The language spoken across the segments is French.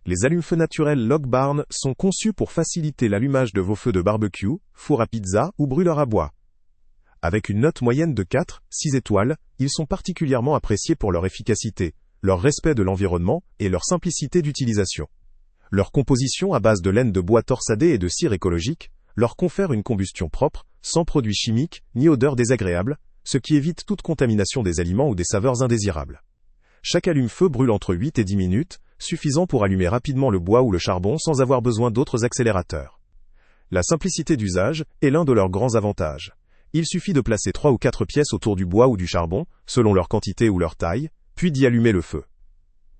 Les allumes-feu naturels Log-Barn sont conçus pour faciliter l'allumage de vos feux de barbecue, four à pizza ou brûleur à bois. Avec une note moyenne de 4-6 étoiles, ils sont particulièrement appréciés pour leur efficacité, leur respect de l'environnement et leur simplicité d'utilisation. Leur composition à base de laine de bois torsadé et de cire écologique leur confère une combustion propre, sans produits chimiques ni odeurs désagréables, ce qui évite toute contamination des aliments ou des saveurs indésirables. Chaque allume-feu brûle entre 8 et 10 minutes, suffisant pour allumer rapidement le bois ou le charbon sans avoir besoin d'autres accélérateurs. La simplicité d'usage est l'un de leurs grands avantages. Il suffit de placer 3 ou 4 pièces autour du bois ou du charbon, selon leur quantité ou leur taille, puis d'y allumer le feu.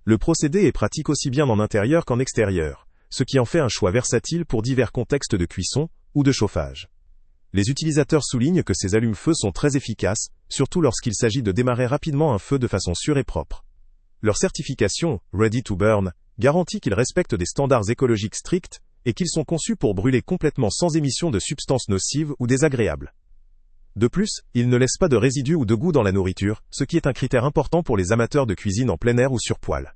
Le procédé est pratique aussi bien en intérieur qu'en extérieur, ce qui en fait un choix versatile pour divers contextes de cuisson ou de chauffage. Les utilisateurs soulignent que ces allumes-feu sont très efficaces, surtout lorsqu'il s'agit de démarrer rapidement un feu de façon sûre et propre. Leur certification, Ready to Burn, garantit qu'ils respectent des standards écologiques stricts et qu'ils sont conçus pour brûler complètement sans émission de substances nocives ou désagréables. De plus, ils ne laissent pas de résidus ou de goût dans la nourriture, ce qui est un critère important pour les amateurs de cuisine en plein air ou sur poêle.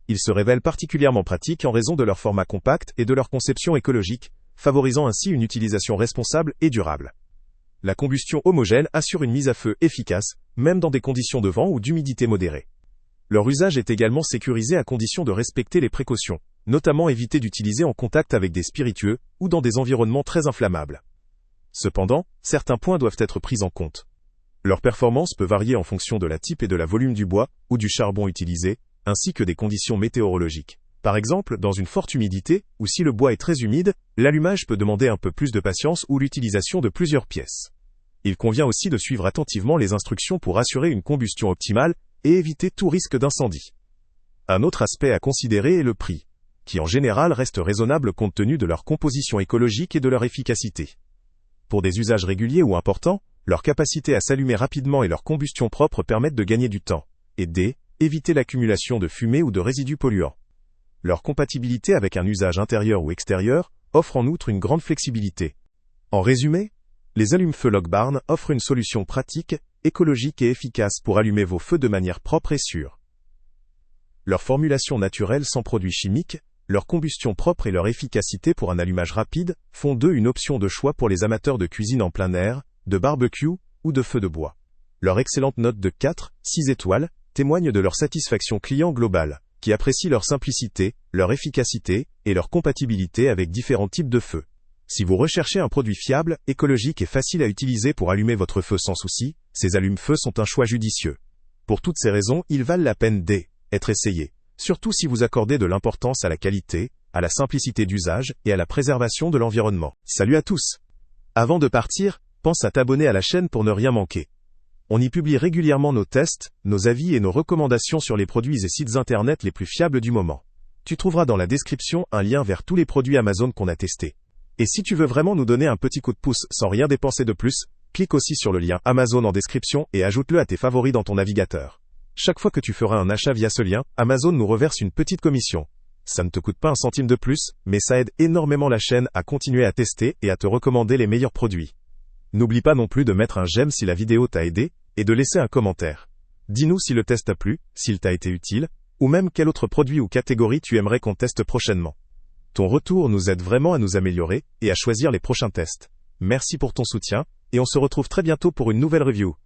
Ils se révèlent particulièrement pratiques en raison de leur format compact et de leur conception écologique, favorisant ainsi une utilisation responsable et durable. La combustion homogène assure une mise à feu efficace, même dans des conditions de vent ou d'humidité modérée. Leur usage est également sécurisé à condition de respecter les précautions, notamment éviter d'utiliser en contact avec des spiritueux ou dans des environnements très inflammables. Cependant, certains points doivent être pris en compte. Leur performance peut varier en fonction de la type et de la volume du bois ou du charbon utilisé, ainsi que des conditions météorologiques. Par exemple, dans une forte humidité, ou si le bois est très humide, l'allumage peut demander un peu plus de patience ou l'utilisation de plusieurs pièces. Il convient aussi de suivre attentivement les instructions pour assurer une combustion optimale et éviter tout risque d'incendie. Un autre aspect à considérer est le prix, qui en général reste raisonnable compte tenu de leur composition écologique et de leur efficacité. Pour des usages réguliers ou importants, leur capacité à s'allumer rapidement et leur combustion propre permettent de gagner du temps, et éviter l'accumulation de fumée ou de résidus polluants. Leur compatibilité avec un usage intérieur ou extérieur offre en outre une grande flexibilité. En résumé, les allumes-feu Log-Barn offrent une solution pratique, écologique et efficace pour allumer vos feux de manière propre et sûre. Leur formulation naturelle sans produits chimiques, leur combustion propre et leur efficacité pour un allumage rapide font d'eux une option de choix pour les amateurs de cuisine en plein air, de barbecue ou de feu de bois. Leur excellente note de 4-6 étoiles témoigne de leur satisfaction client globale, qui apprécie leur simplicité, leur efficacité et leur compatibilité avec différents types de feux. Si vous recherchez un produit fiable, écologique et facile à utiliser pour allumer votre feu sans souci, ces allumes-feu sont un choix judicieux. Pour toutes ces raisons, ils valent la peine d'être essayés, surtout si vous accordez de l'importance à la qualité, à la simplicité d'usage et à la préservation de l'environnement. Salut à tous! Avant de partir, pense à t'abonner à la chaîne pour ne rien manquer. On y publie régulièrement nos tests, nos avis et nos recommandations sur les produits et sites internet les plus fiables du moment. Tu trouveras dans la description un lien vers tous les produits Amazon qu'on a testés. Et si tu veux vraiment nous donner un petit coup de pouce sans rien dépenser de plus, clique aussi sur le lien Amazon en description et ajoute-le à tes favoris dans ton navigateur. Chaque fois que tu feras un achat via ce lien, Amazon nous reverse une petite commission. Ça ne te coûte pas un centime de plus, mais ça aide énormément la chaîne à continuer à tester et à te recommander les meilleurs produits. N'oublie pas non plus de mettre un j'aime si la vidéo t'a aidé, et de laisser un commentaire. Dis-nous si le test t'a plu, s'il t'a été utile, ou même quel autre produit ou catégorie tu aimerais qu'on teste prochainement. Ton retour nous aide vraiment à nous améliorer et à choisir les prochains tests. Merci pour ton soutien, et on se retrouve très bientôt pour une nouvelle review.